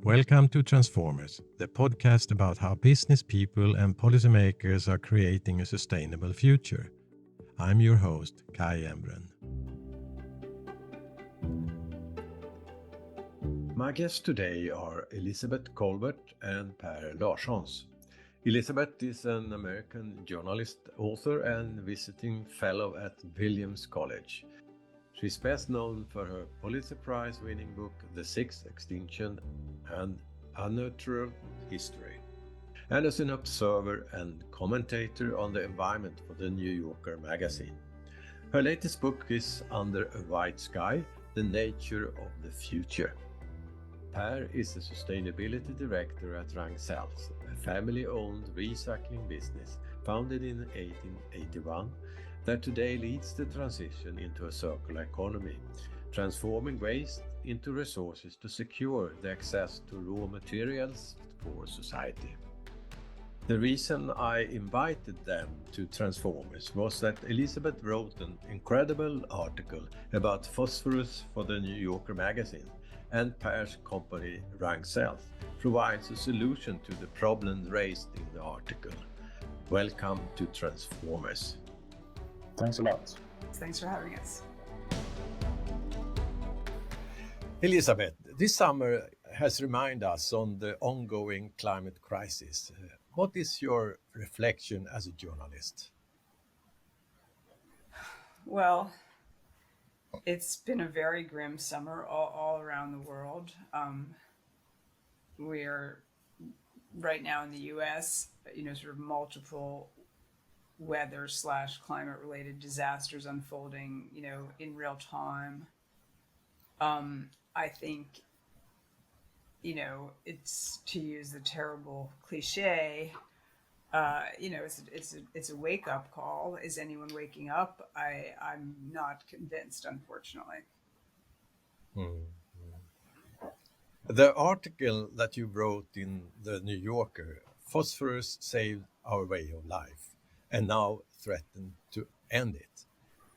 Welcome to Transformers, the podcast about how business people and policymakers are creating a sustainable future. I'm your host, Kai Embren. My guests today are Elizabeth Kolbert and Per Larshans. Elizabeth is an American journalist, author, and visiting fellow at Williams College. She's best known for her Pulitzer Prize winning book, The Sixth Extinction and Unnatural History, and as an observer and commentator on the environment for the New Yorker magazine. Her latest book is Under a White Sky, The Nature of the Future. Per is the Sustainability Director at Ragn-Sells, a family-owned recycling business founded in 1881 that today leads the transition into a circular economy, transforming waste into resources to secure the access to raw materials for society. The reason I invited them to Transformers was that Elizabeth wrote an incredible article about phosphorus for the New Yorker magazine, and Per's company Ragn-Sells provides a solution to the problem raised in the article. Welcome to Transformers. Thanks a lot. Thanks for having us. Elizabeth, this summer has reminded us on the ongoing climate crisis. What is your reflection as a journalist? Well, it's been a very grim summer all around the world. We're right now in the U.S., sort of multiple weather/climate related disasters unfolding, in real time. I think, it's, to use the terrible cliche, it's a wake up call. Is anyone waking up? I'm not convinced, unfortunately. The article that you wrote in the New Yorker, Phosphorus saved our way of life and now threaten to end it.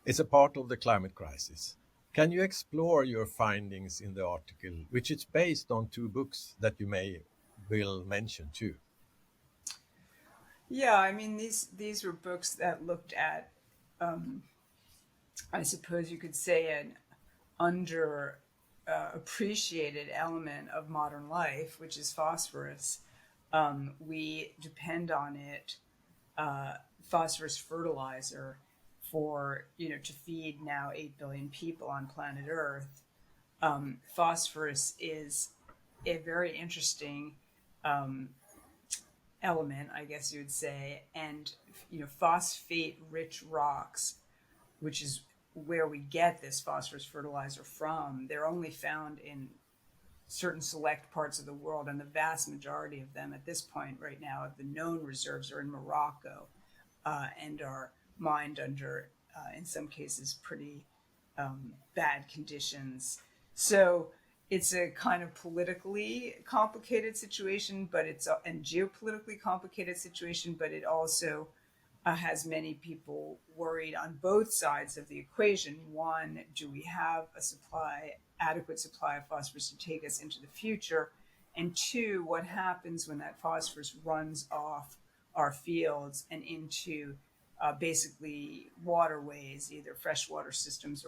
It's a part of the climate crisis. Can you explore your findings in the article, which is based on two books that you will mention too? Yeah, I mean, these were books that looked at, I suppose you could say, an appreciated element of modern life, which is phosphorus. We depend on it, phosphorus fertilizer, for, to feed now 8 billion people on planet Earth. Phosphorus is a very interesting element, I guess you would say, and phosphate-rich rocks, which is where we get this phosphorus fertilizer from, they're only found in certain select parts of the world, and the vast majority of them at this point right now of the known reserves are in Morocco, and are mined under, in some cases, pretty bad conditions. So it's a kind of politically complicated situation, and geopolitically complicated situation, but it also has many people worried on both sides of the equation. One, do we have adequate supply of phosphorus to take us into the future? And two, what happens when that phosphorus runs off our fields and into basically waterways, either freshwater systems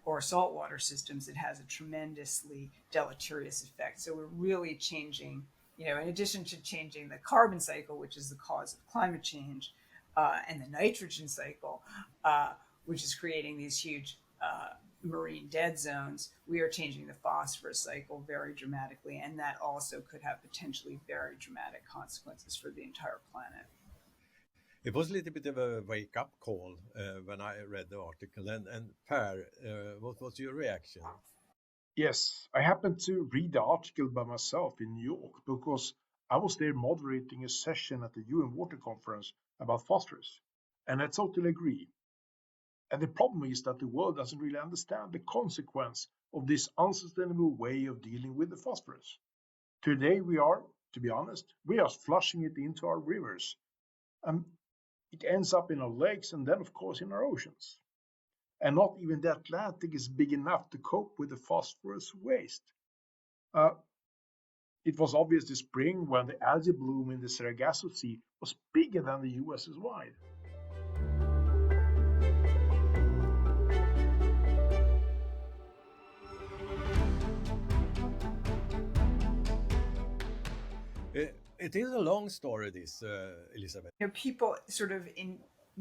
or saltwater systems? It has a tremendously deleterious effect. So we're really changing, in addition to changing the carbon cycle, which is the cause of climate change, and the nitrogen cycle, which is creating these huge marine dead zones, we are changing the phosphorus cycle very dramatically, and that also could have potentially very dramatic consequences for the entire planet. It was a little bit of a wake-up call when I read the article. And Per, what was your reaction? Yes, I happened to read the article by myself in New York because I was there moderating a session at the UN Water Conference about phosphorus. And I totally agree. And the problem is that the world doesn't really understand the consequence of this unsustainable way of dealing with the phosphorus. Today to be honest, we are flushing it into our rivers. And it ends up in our lakes and then, of course, in our oceans. And not even the Atlantic is big enough to cope with the phosphorus waste. It was obvious this spring when the algae bloom in the Sargasso Sea was bigger than the US is wide. It is a long story, this, Elizabeth. People sort of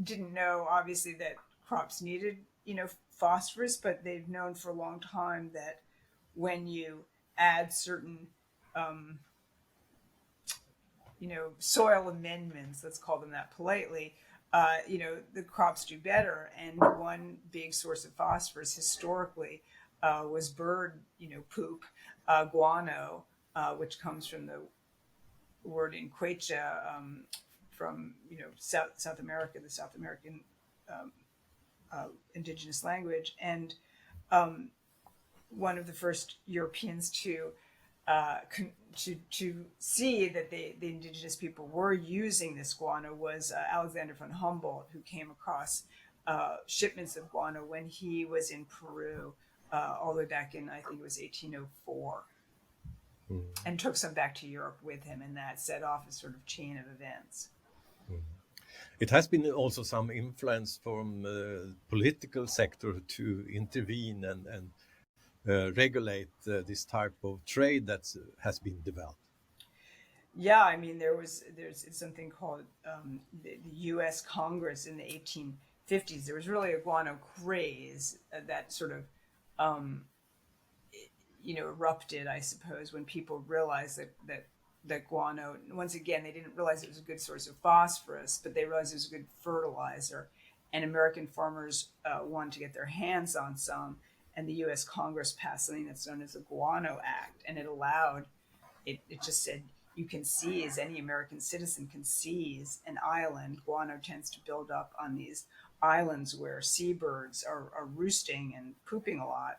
didn't know, obviously, that crops needed, phosphorus, but they've known for a long time that when you add certain, soil amendments, let's call them that politely, the crops do better. And one big source of phosphorus historically was bird, poop, guano, which comes from the word in Quechua, from South America, the South American indigenous language, and one of the first Europeans to see that the indigenous people were using this guano was Alexander von Humboldt, who came across shipments of guano when he was in Peru, all the way back in, I think it was 1804. And took some back to Europe with him, and that set off a sort of chain of events. It has been also some influence from the political sector to intervene and regulate this type of trade that has been developed. Yeah, I mean, there's something called the U.S. Congress in the 1850s. There was really a guano craze that sort of erupted, I suppose, when people realized that guano, once again, they didn't realize it was a good source of phosphorus, but they realized it was a good fertilizer. And American farmers wanted to get their hands on some. And the U.S. Congress passed something that's known as the Guano Act. And it just said, you can seize, any American citizen can seize an island. Guano tends to build up on these islands where seabirds are roosting and pooping a lot.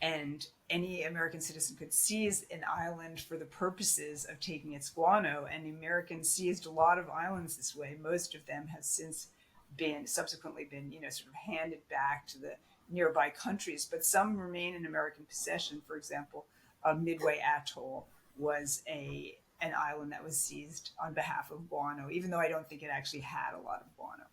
And any American citizen could seize an island for the purposes of taking its guano. And the Americans seized a lot of islands this way. Most of them have since subsequently been, sort of handed back to the nearby countries, but some remain in American possession. For example, Midway Atoll was an island that was seized on behalf of guano, even though I don't think it actually had a lot of guano.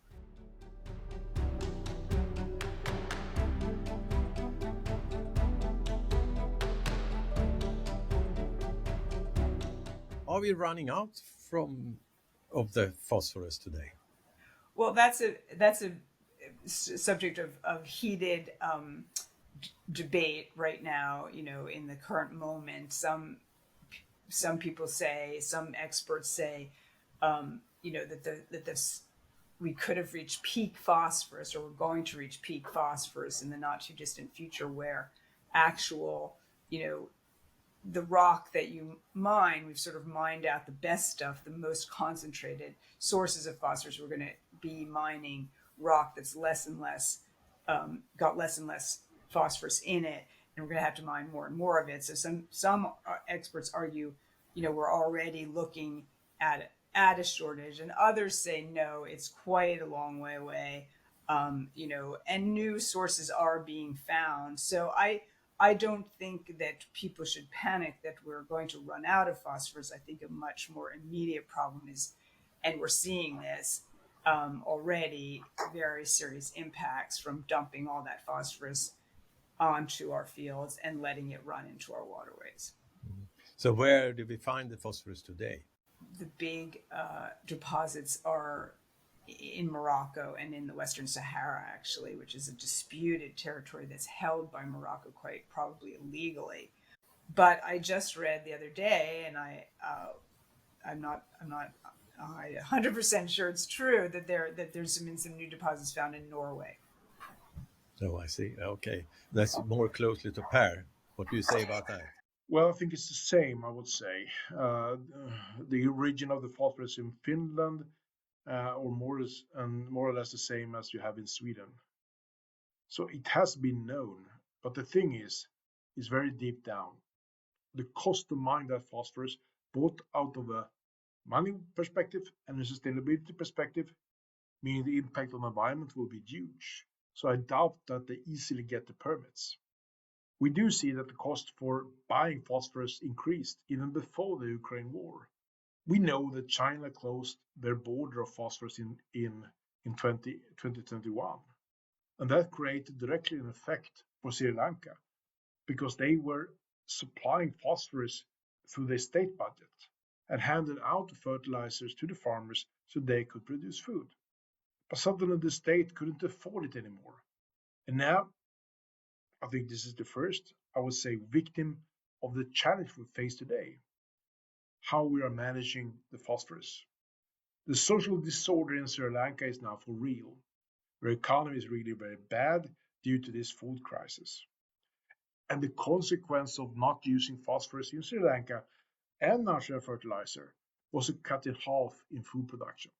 Are we running out of the phosphorus today? Well, that's a subject of heated debate right now. In the current moment, some people say, some experts say, that we could have reached peak phosphorus, or we're going to reach peak phosphorus in the not too distant future, where actual, the rock that you mine, we've sort of mined out the best stuff, the most concentrated sources of phosphorus. We're going to be mining rock that's less and less, got less and less phosphorus in it, and we're going to have to mine more and more of it. So some experts argue, we're already looking at a shortage, and others say no, it's quite a long way away, and new sources are being found. So I don't think that people should panic that we're going to run out of phosphorus. I think a much more immediate problem is, and we're seeing this already, very serious impacts from dumping all that phosphorus onto our fields and letting it run into our waterways. So where do we find the phosphorus today? The big deposits are in Morocco and in the Western Sahara, actually, which is a disputed territory that's held by Morocco quite probably illegally. But I just read the other day, and I'm not 100% sure it's true, that there's been some new deposits found in Norway. Oh, I see. Okay, that's more closely to Per. What do you say about that? Well, I think it's the same, I would say. The origin of the phosphorus in Finland, or more or less the same as you have in Sweden. So it has been known, but the thing is very deep down. The cost to mine that phosphorus, both out of a money perspective and a sustainability perspective, meaning the impact on the environment, will be huge. So I doubt that they easily get the permits. We do see that the cost for buying phosphorus increased even before the Ukraine war. We know that China closed their border of phosphorus in 2021, and that created directly an effect for Sri Lanka because they were supplying phosphorus through their state budget and handed out the fertilizers to the farmers so they could produce food. But suddenly the state couldn't afford it anymore. And now I think this is the first, I would say, victim of the challenge we face today, how we are managing the phosphorus. The social disorder in Sri Lanka is now for real. Their economy is really very bad due to this food crisis. And the consequence of not using phosphorus in Sri Lanka and natural fertilizer was a cut in half in food production.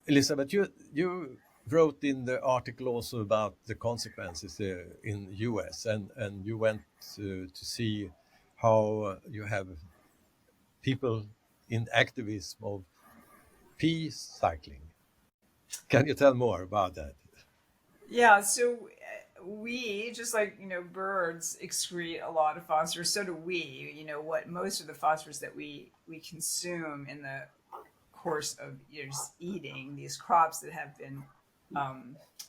Elizabeth, you wrote in the article also about the consequences in US, and you went to see how you have people in activism of pea cycling. Can you tell more about that? Yeah, so we, just like, birds excrete a lot of phosphorus, so do we. What most of the phosphorus that we consume in the course of just eating these crops that have been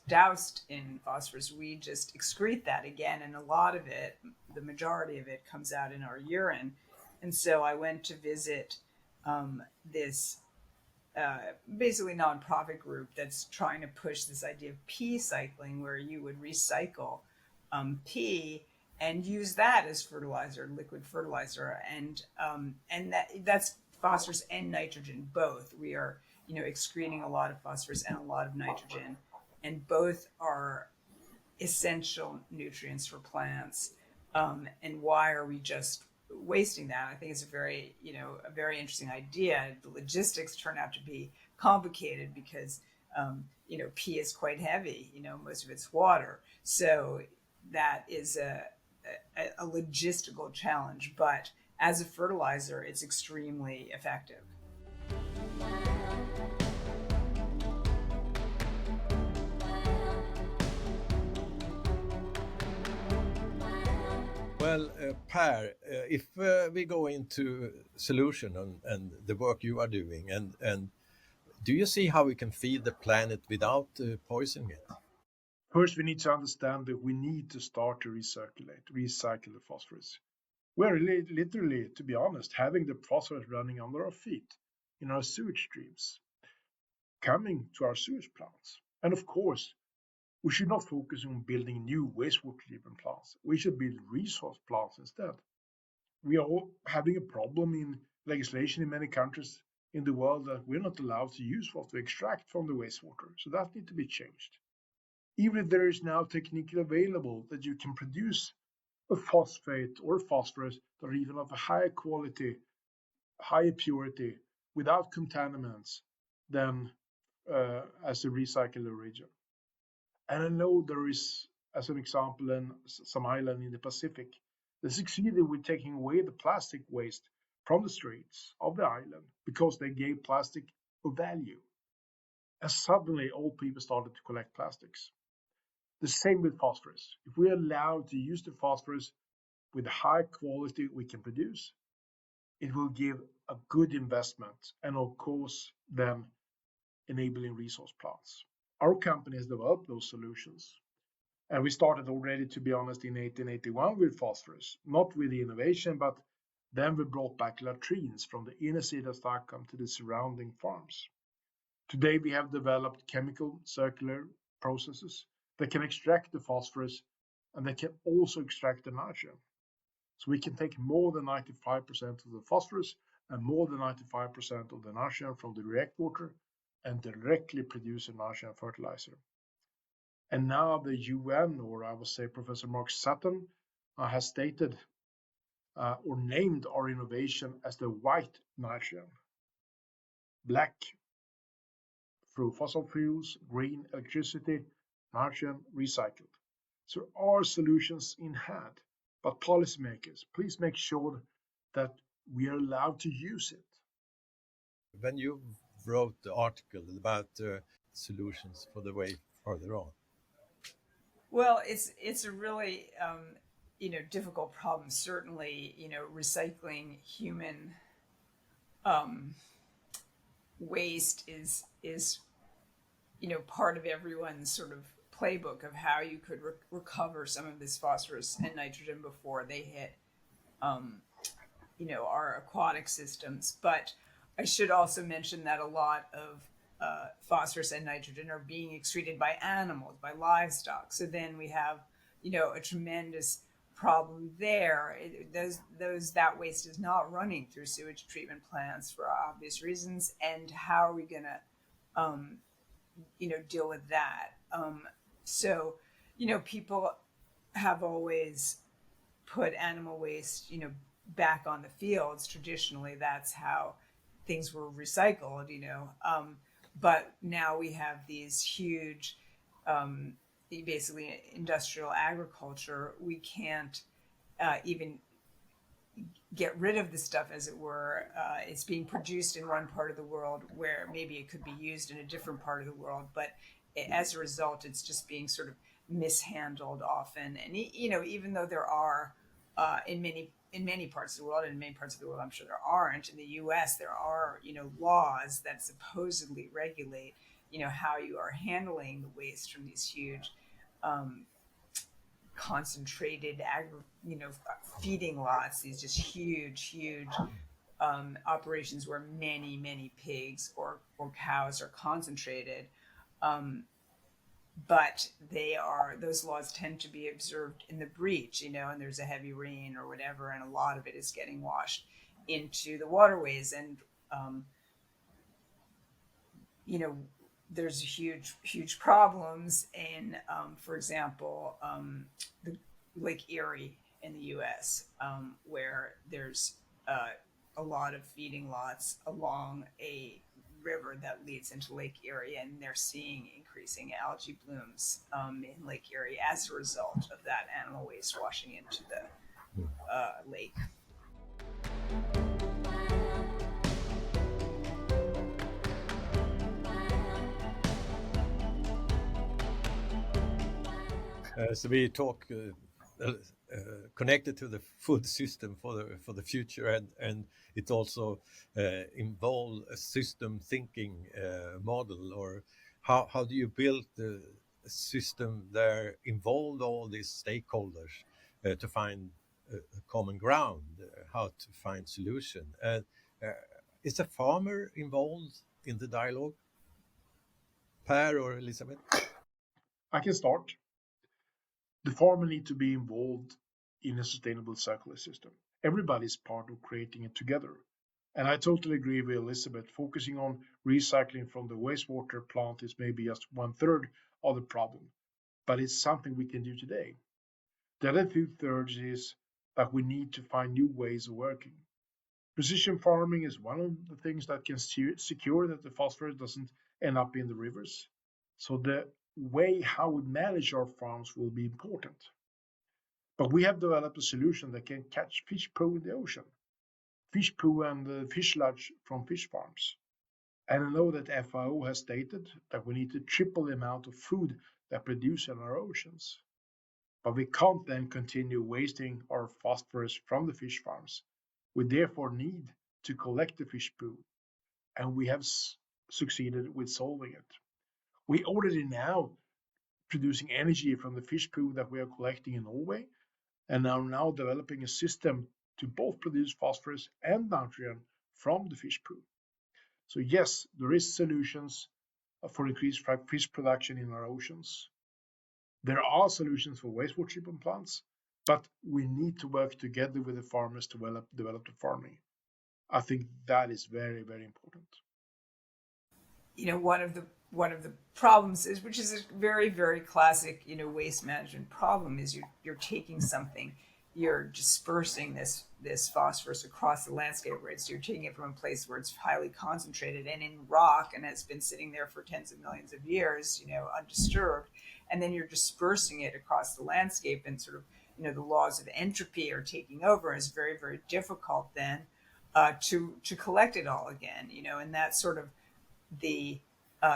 doused in phosphorus, we just excrete that again, and a lot of it, the majority of it, comes out in our urine. And so I went to visit this basically nonprofit group that's trying to push this idea of pea cycling, where you would recycle pea and use that as fertilizer, liquid fertilizer, and that's phosphorus and nitrogen both. We are excreting a lot of phosphorus and a lot of nitrogen, and both are essential nutrients for plants. And why are we just wasting that? I think it's a very interesting idea. The logistics turn out to be complicated because pea is quite heavy. Most of it's water, so that is a logistical challenge. But as a fertilizer, it's extremely effective. Well, Per, if we go into solution and the work you are doing, and do you see how we can feed the planet without poisoning it? First, we need to understand that we need to start to recycle the phosphorus. We're literally, to be honest, having the phosphorus running under our feet in our sewage streams, coming to our sewage plants. And of course, we should not focus on building new wastewater treatment plants. We should build resource plants instead. We are all having a problem in legislation in many countries in the world that we're not allowed to use what we extract from the wastewater. So that needs to be changed. Even if there is now technique available that you can produce a phosphate or phosphorus that are even of a higher quality, higher purity, without contaminants than as a recycled region. And I know there is, as an example, some island in the Pacific that succeeded with taking away the plastic waste from the streets of the island because they gave plastic a value. And suddenly all people started to collect plastics. The same with phosphorus. If we're allowed to use the phosphorus with the high quality we can produce, it will give a good investment and of course then enabling resource plants. Our company has developed those solutions. And we started already, to be honest, in 1881 with phosphorus, not with the innovation, but then we brought back latrines from the inner city of Stockholm to the surrounding farms. Today we have developed chemical circular processes that can extract the phosphorus and they can also extract the nitrogen. So we can take more than 95% of the phosphorus and more than 95% of the nitrogen from the direct water and directly produce a nitrogen fertilizer. And now the UN, or I would say Professor Mark Sutton, has stated or named our innovation as the white nitrogen. Black through fossil fuels, green electricity, nitrogen recycled. So our solutions in hand, but policymakers, please make sure that we are allowed to use it. When you wrote the article about solutions for the way further on. Well, it's a really difficult problems. Certainly, recycling human waste is part of everyone's sort of playbook of how you could recover some of this phosphorus and nitrogen before they hit our aquatic systems. But I should also mention that a lot of phosphorus and nitrogen are being excreted by animals, by livestock. So then we have, a tremendous problem there. That waste is not running through sewage treatment plants for obvious reasons. And how are we going to, deal with that? So, people have always put animal waste, back on the fields. Traditionally, that's how things were recycled, but now we have these huge, basically industrial agriculture. We can't even get rid of the stuff, as it were. It's being produced in one part of the world where maybe it could be used in a different part of the world, but as a result, it's just being sort of mishandled often. And even though there are in many parts of the world, and in many parts of the world I'm sure there aren't. In the US there are, laws that supposedly regulate, how you are handling the waste from these huge concentrated feeding lots, these just huge operations where many pigs or cows are concentrated. But those laws tend to be observed in the breach, and there's a heavy rain or whatever, and a lot of it is getting washed into the waterways. And, there's huge problems in, for example, the Lake Erie in the US, where there's a lot of feeding lots along a river that leads into Lake Erie, and they're seeing increasing algae blooms in Lake Erie as a result of that animal waste washing into the lake. So we talk connected to the food system for the future, and it also involves a system thinking model. Or how do you build the system there, involve all these stakeholders to find a common ground, how to find solution? Is a farmer involved in the dialogue, Per or Elizabeth? I can start. The farmer need to be involved in a sustainable circular system. Everybody's part of creating it together. And I totally agree with Elizabeth. Focusing on recycling from the wastewater plant is maybe just 1/3 of the problem, but it's something we can do today. The other 2/3 is that we need to find new ways of working. Precision farming is one of the things that can secure that the phosphorus doesn't end up in the rivers. So the way how we manage our farms will be important. But we have developed a solution that can catch fish poo in the ocean, fish poo and fish sludge from fish farms. And I know that FAO has stated that we need to triple the amount of food that produce in our oceans. But we can't then continue wasting our phosphorus from the fish farms. We therefore need to collect the fish poo, and we have succeeded with solving it. We already now producing energy from the fish poo that we are collecting in Norway, and are now developing a system to both produce phosphorus and nitrogen from the fish poo. So yes, there is solutions for increased fish production in our oceans. There are solutions for wastewater treatment plants, but we need to work together with the farmers to develop the farming. I think that is very, very important. One of the problems is, which is a very, very classic, waste management problem, is you're taking something, you're dispersing this phosphorus across the landscape, right? So you're taking it from a place where it's highly concentrated and in rock and has been sitting there for tens of millions of years, undisturbed, and then you're dispersing it across the landscape, and sort of, the laws of entropy are taking over. It's very, very difficult then to collect it all again, and that's sort of the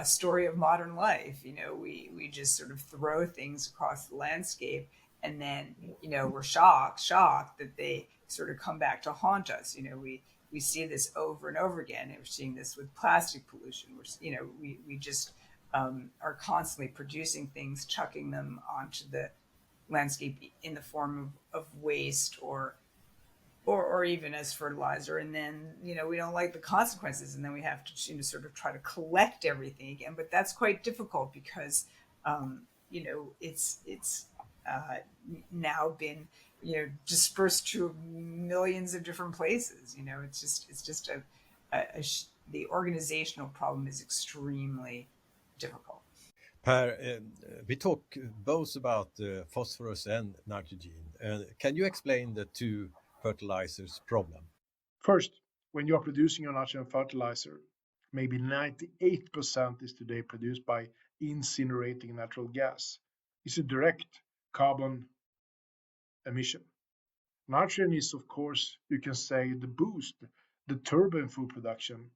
story of modern life. We just sort of throw things across the landscape, and then we're shocked that they sort of come back to haunt us. We see this over and over again, and we're seeing this with plastic pollution. We just are constantly producing things, chucking them onto the landscape in the form of waste or even as fertilizer, and then we don't like the consequences, and then we have to sort of try to collect everything again. But that's quite difficult because it's uh, now been dispersed to millions of different places. It's just the organizational problem is extremely difficult. Per, we talk both about phosphorus and nitrogen. Can you explain the two fertilizers problem? First, when you are producing your nitrogen fertilizer, maybe 98% is today produced by incinerating natural gas. It's a direct carbon emission. Nitrogen is, of course, you can say the boost, the turbo in food production,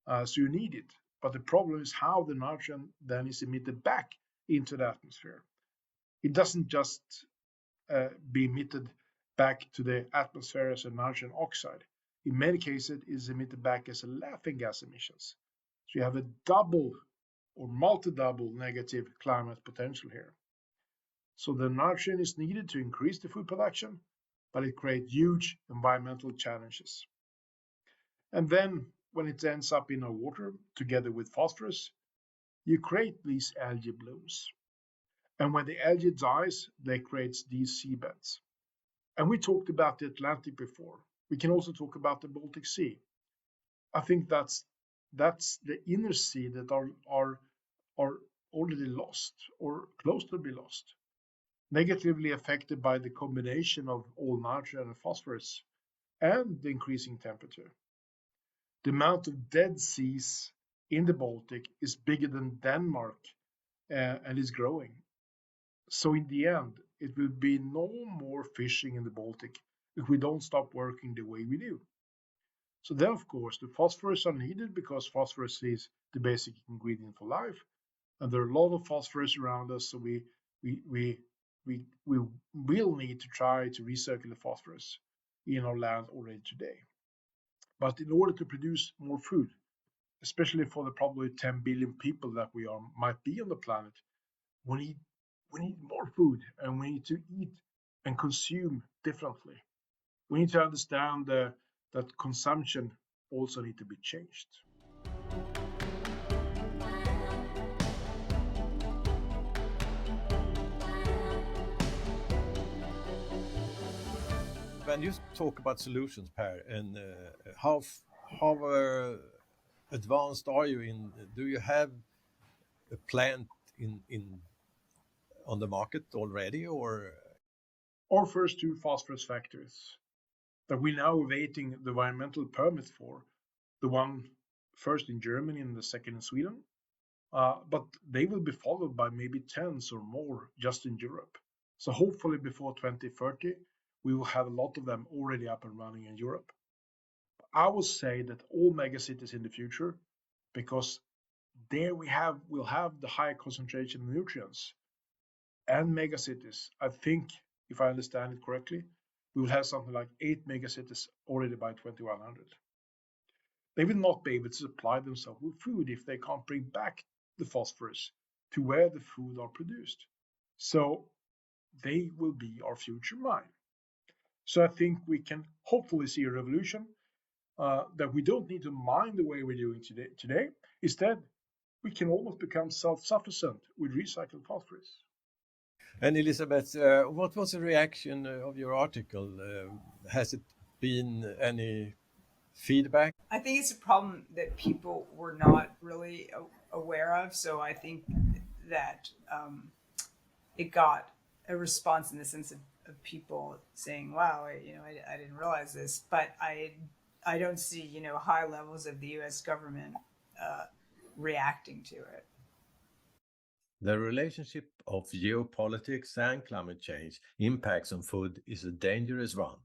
so you need it. But the problem is how the nitrogen then is emitted back into the atmosphere. It doesn't just be emitted back to the atmosphere as a nitrogen oxide. In many cases, it is emitted back as a laughing gas emissions. So you have a double or multi-double negative climate potential here. So the nitrogen is needed to increase the food production, but it creates huge environmental challenges. And then when it ends up in our water together with phosphorus, you create these algae blooms. And when the algae dies, they create these seabeds. And we talked about the Atlantic before. We can also talk about the Baltic Sea. I think that's the inner sea that are already lost or close to be lost, negatively affected by the combination of all nitrogen and phosphorus and the increasing temperature. The amount of dead seas in the Baltic is bigger than Denmark and is growing. So in the end, it will be no more fishing in the Baltic if we don't stop working the way we do. So then, of course, the phosphorus are needed because phosphorus is the basic ingredient for life, and there are a lot of phosphorus around us. So we will need to try to recircle the phosphorus in our land already today. But in order to produce more food, especially for the probably 10 billion people that we might be on the planet, we need more food, and we need to eat and consume differently. We need to understand that consumption also need to be changed. When you talk about solutions, Per, and how advanced are you in? Do you have a plant in on the market already, or? Our first two phosphorus factories that we now awaiting the environmental permit for, the one first in Germany and the second in Sweden, but they will be followed by maybe tens or more just in Europe. So hopefully before 2030, we will have a lot of them already up and running in Europe. I will say that all megacities in the future, because there we'll have the high concentration of nutrients, and megacities. I think, if I understand it correctly, we will have something like 8 megacities already by 2100. They will not be able to supply themselves with food if they can't bring back the phosphorus to where the food are produced. So they will be our future mine. So I think we can hopefully see a revolution that we don't need to mine the way we're doing today. Instead, we can almost become self-sufficient with recycled phosphorus. And Elizabeth, what was the reaction of your article? Has it been any feedback? I think it's a problem that people were not really aware of. So I think that it got a response in the sense of people saying, "Wow, I didn't realize this," but I don't see high levels of the U.S. government reacting to it. The relationship of geopolitics and climate change impacts on food is a dangerous one.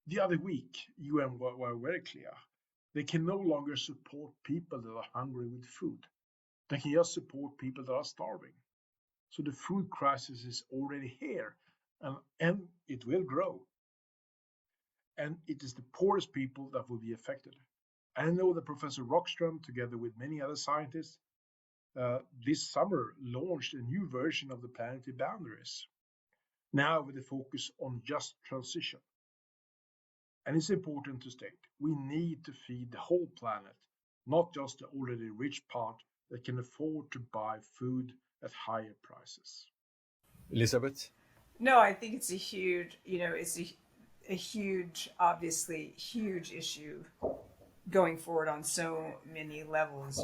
The other week, UN were very clear. They can no longer support people that are hungry with food. They can just support people that are starving. So the food crisis is already here. and it will grow. And it is the poorest people that will be affected. I know that Professor Rockström, together with many other scientists, this summer launched a new version of the planetary boundaries, now with a focus on just transition. And it's important to state we need to feed the whole planet, not just the already rich part that can afford to buy food at higher prices. Elizabeth? No, I think it's a huge, it's a huge, obviously huge issue going forward on so many levels.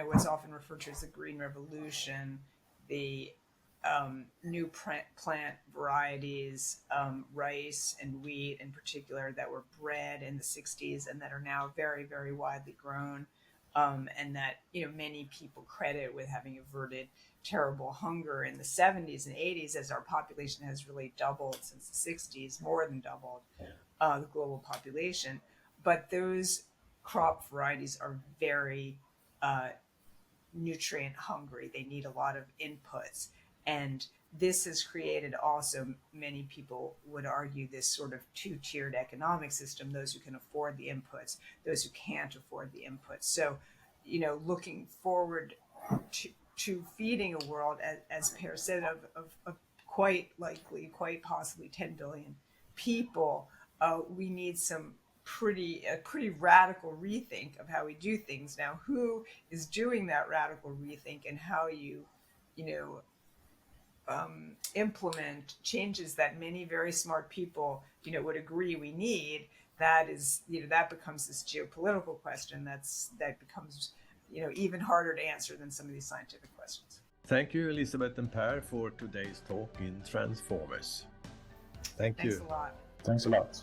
What's often referred to as the green revolution, the new plant varieties, rice and wheat in particular, that were bred in the 60s and that are now very, very widely grown, and that many people credit with having averted terrible hunger in the 70s and 80s, as our population has really doubled since the 60s, more than doubled the global population. But those crop varieties are very nutrient hungry. They need a lot of inputs. And this has created also, many people would argue, this sort of two-tiered economic system: those who can afford the inputs, those who can't afford the inputs. So, looking forward to feeding a world, as Per said, of quite likely, quite possibly 10 billion people, we need a pretty radical rethink of how we do things. Now, who is doing that radical rethink, and how you implement changes that many very smart people would agree we need? That is, that becomes this geopolitical question that becomes even harder to answer than some of these scientific questions. Thank you, Elizabeth and Per, for today's talk in Transformers. Thank you. Thanks a lot. Thanks a lot.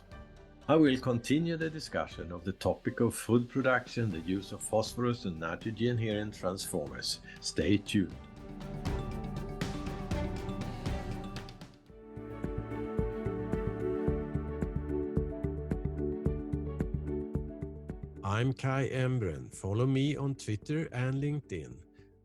I will continue the discussion of the topic of food production, the use of phosphorus and nitrogen here in Transformers. Stay tuned. I'm Kai Embren. Follow me on Twitter and LinkedIn,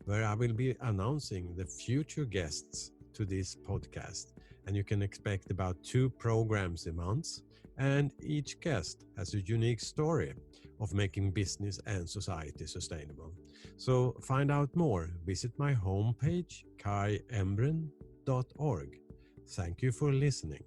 where I will be announcing the future guests to this podcast. And you can expect about 2 programs a month. And each guest has a unique story of making business and society sustainable. So find out more. Visit my homepage, kaiembren.org. Thank you for listening.